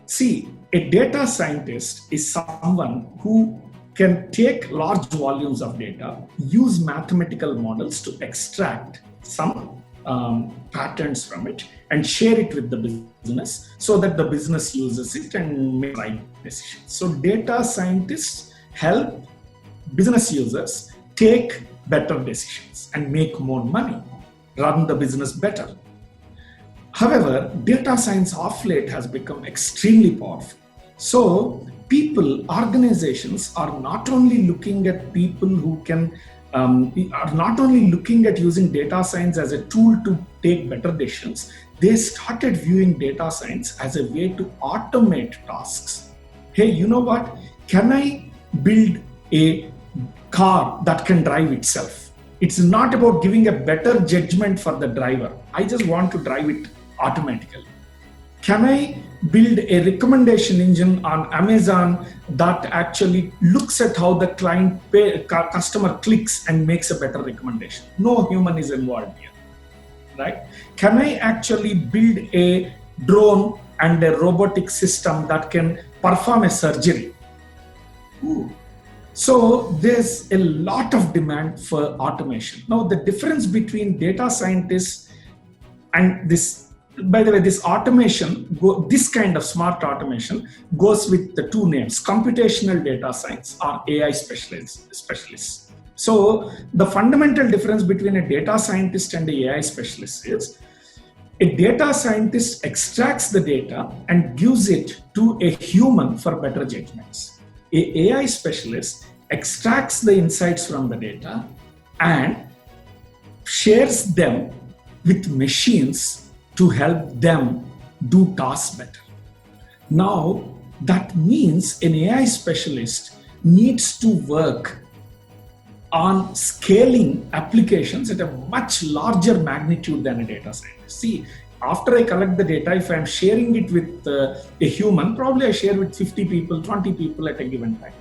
See, a data scientist is someone who can take large volumes of data, use mathematical models to extract some patterns from it, and share it with the business so that the business uses it and make right decisions. So data scientists help business users take better decisions and make more money, run the business better. However, data science of late has become extremely powerful. So people, organizations are not only looking at people who can, are not only looking at using data science as a tool to take better decisions, they started viewing data science as a way to automate tasks. Hey, you know what? Can I build a car that can drive itself? It's not about giving a better judgment for the driver. I just want to drive it automatically. Can I build a recommendation engine on Amazon that actually looks at how the customer clicks and makes a better recommendation? No human is involved here, right? Can I actually build a drone and a robotic system that can perform a surgery? Ooh. So there's a lot of demand for automation. Now, the difference between data scientists and this, by the way, this automation, this kind of smart automation goes with the two names, computational data science or AI specialists. So the fundamental difference between a data scientist and an AI specialist is a data scientist extracts the data and gives it to a human for better judgments. An AI specialist extracts the insights from the data and shares them with machines to help them do tasks better. Now, that means an AI specialist needs to work on scaling applications at a much larger magnitude than a data scientist. See, after I collect the data, if I'm sharing it with a human, probably I share with 50 people, 20 people at a given time.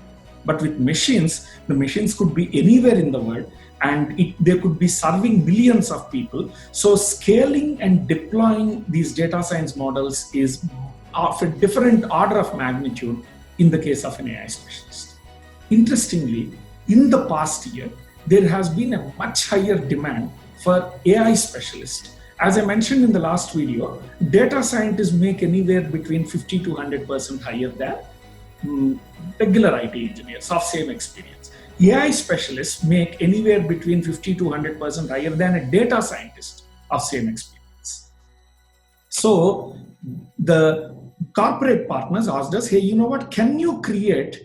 But with machines, the machines could be anywhere in the world and they could be serving millions of people. So scaling and deploying these data science models is of a different order of magnitude in the case of an AI specialist. Interestingly, in the past year, there has been a much higher demand for AI specialists. As I mentioned in the last video, data scientists make anywhere between 50 to 100% higher than regular IT engineers of same experience. AI specialists make anywhere between 50 to 100% higher than a data scientist of same experience. So the corporate partners asked us, hey, you know what, can you create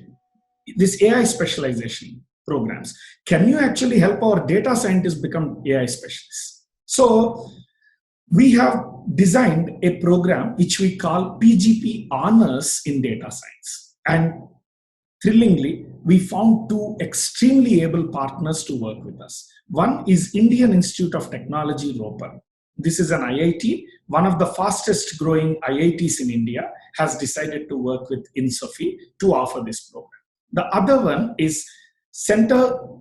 this AI specialization programs? Can you actually help our data scientists become AI specialists? So we have designed a program which we call PGP Honors in Data Science. And thrillingly, we found two extremely able partners to work with us. One is Indian Institute of Technology, Ropar. This is an IIT, one of the fastest growing IITs in India, has decided to work with INSOFI to offer this program. The other one is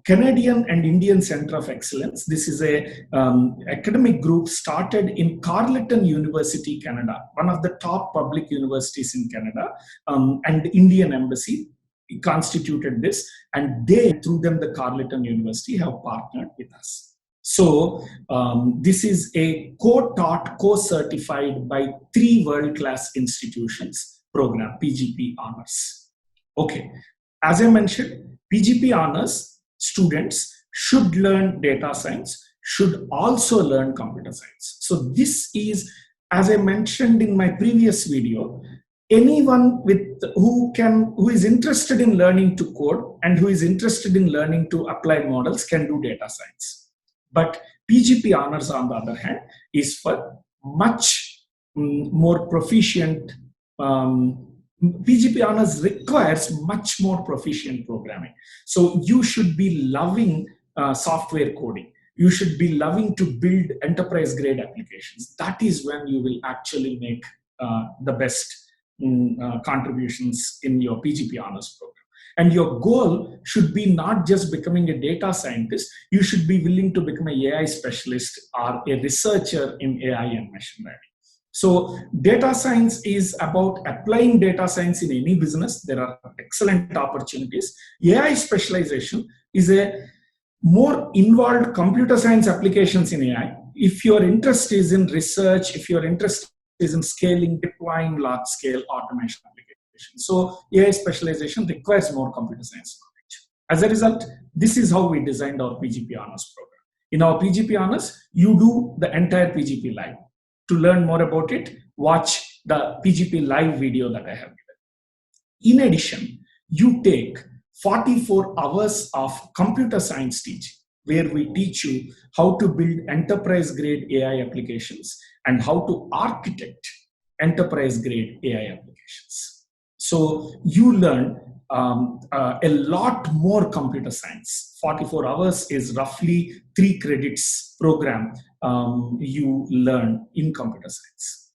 Canadian and Indian Center of Excellence. This is a academic group started in Carleton University, Canada, one of the top public universities in Canada, and the Indian Embassy constituted this, and they, through them, the Carleton University, have partnered with us. So this is a co-taught, co-certified by 3 world-class institutions program, PGP Honors. Okay, as I mentioned, PGP Honors students should learn data science, should also learn computer science. So this is, as I mentioned in my previous video, anyone who is interested in learning to code and who is interested in learning to apply models can do data science. But PGP Honors, on the other hand, is for much more proficient. PGP Honors requires much more proficient programming. So you should be loving software coding. You should be loving to build enterprise grade applications. That is when you will actually make the best contributions in your PGP Honors program. And your goal should be not just becoming a data scientist. You should be willing to become an AI specialist or a researcher in AI and machine learning. So data science is about applying data science in any business. There are excellent opportunities. AI specialization is a more involved computer science applications in AI. If your interest is in research, if your interest is in scaling, deploying large scale automation applications. So AI specialization requires more computer science knowledge. As a result, this is how we designed our PGP Honors program. In our PGP Honors, you do the entire PGP live. To learn more about it, watch the PGP live video that I have given. In addition, you take 44 hours of computer science teaching, where we teach you how to build enterprise grade AI applications and how to architect enterprise grade AI applications. So you learn a lot more computer science. 44 hours is roughly 3 credits program you learn in computer science.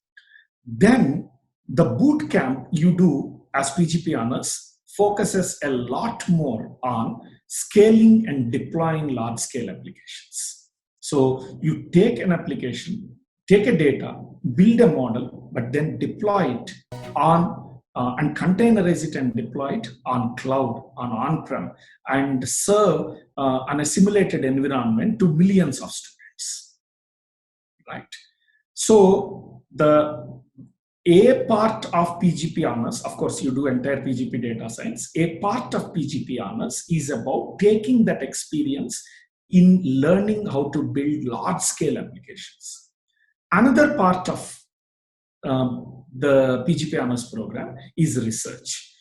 Then the boot camp you do as PGP Honors focuses a lot more on scaling and deploying large scale applications. So you take an application, take a data, build a model, but then deploy it on and containerize it and deploy it on cloud, on-prem, and serve on a simulated environment to millions of students, right? So the A part of PGP Honors, of course, you do entire PGP data science. A part of PGP Honors is about taking that experience in learning how to build large-scale applications. Another part of the PGP Honors program is research.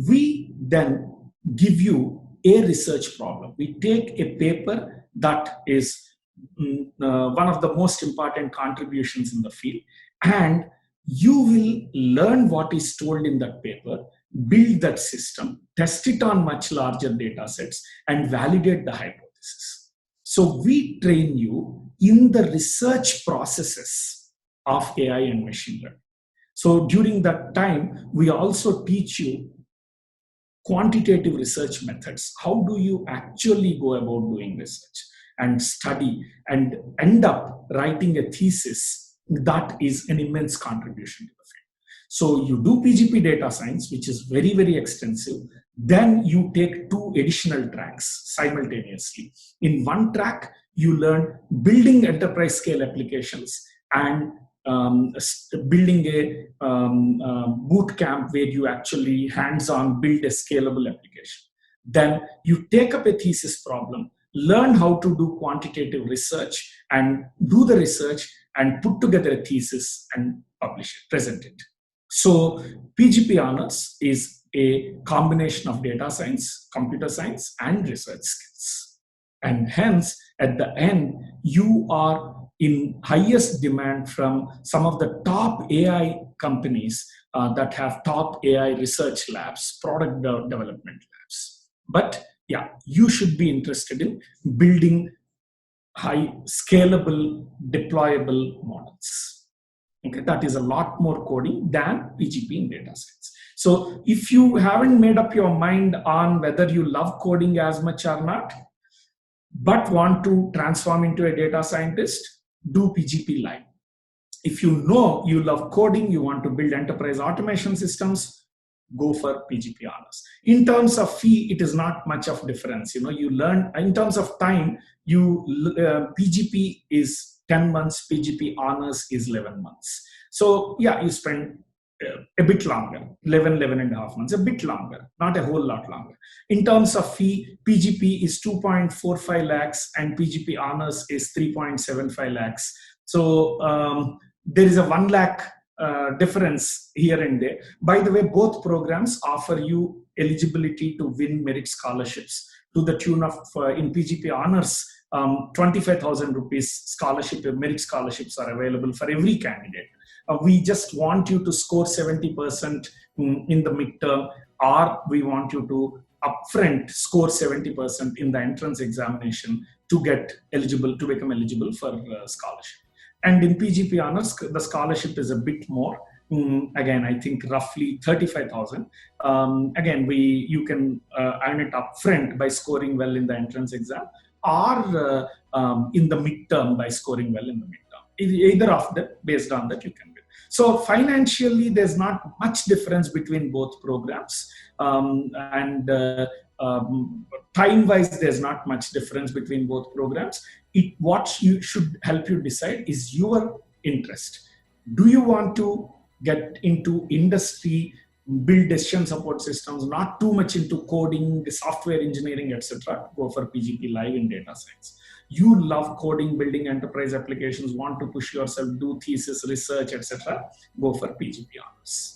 We then give you a research problem. We take a paper that is one of the most important contributions in the field, and you will learn what is told in that paper, build that system, test it on much larger data sets, and validate the hypothesis. So we train you in the research processes of AI and machine learning. So during that time, we also teach you quantitative research methods. How do you actually go about doing research and study and end up writing a thesis that is an immense contribution to the field. So you do PGP data science, which is very, very extensive. Then you take 2 additional tracks simultaneously. In one track, you learn building enterprise scale applications and building a boot camp where you actually hands-on build a scalable application. Then you take up a thesis problem, learn how to do quantitative research and do the research and put together a thesis and publish it, present it. So PGP Honors is a combination of data science, computer science, and research skills. And hence, at the end, you are in highest demand from some of the top AI companies that have top AI research labs, product development labs. But yeah, you should be interested in building high scalable, deployable models. Okay, that is a lot more coding than PGP in data science. So if you haven't made up your mind on whether you love coding as much or not, but want to transform into a data scientist, do PGP Live. If you know you love coding, you want to build enterprise automation systems, go for PGP Honors. In terms of fee, it is not much of difference. You know, you learn in terms of time. PGP is 10 months, PGP Honors is 11 months. So yeah, you spend a bit longer, 11 and a half months, a bit longer, not a whole lot longer. In terms of fee, PGP is 2.45 lakhs and PGP Honors is 3.75 lakhs. So there is a 1 lakh difference here and there. By the way, both programs offer you eligibility to win merit scholarships to the tune of, in PGP Honors, 25,000 rupees scholarship, merit scholarships are available for every candidate. We just want you to score 70% in the midterm, or we want you to upfront score 70% in the entrance examination to get eligible, to become eligible for scholarship. And in PGP Honors, the scholarship is a bit more. Again, I think roughly 35,000. Again, you can earn it upfront by scoring well in the entrance exam, or in the midterm by scoring well in the midterm. Either of them, based on that, you can win. So financially, there's not much difference between both programs, and time-wise, there's not much difference between both programs. What you should help you decide is your interest. Do you want to get into industry, build decision support systems, not too much into coding, software engineering, etc.? Go for PGP Live in data science. You love coding, building enterprise applications, want to push yourself, do thesis, research, etc., go for PGP Honors.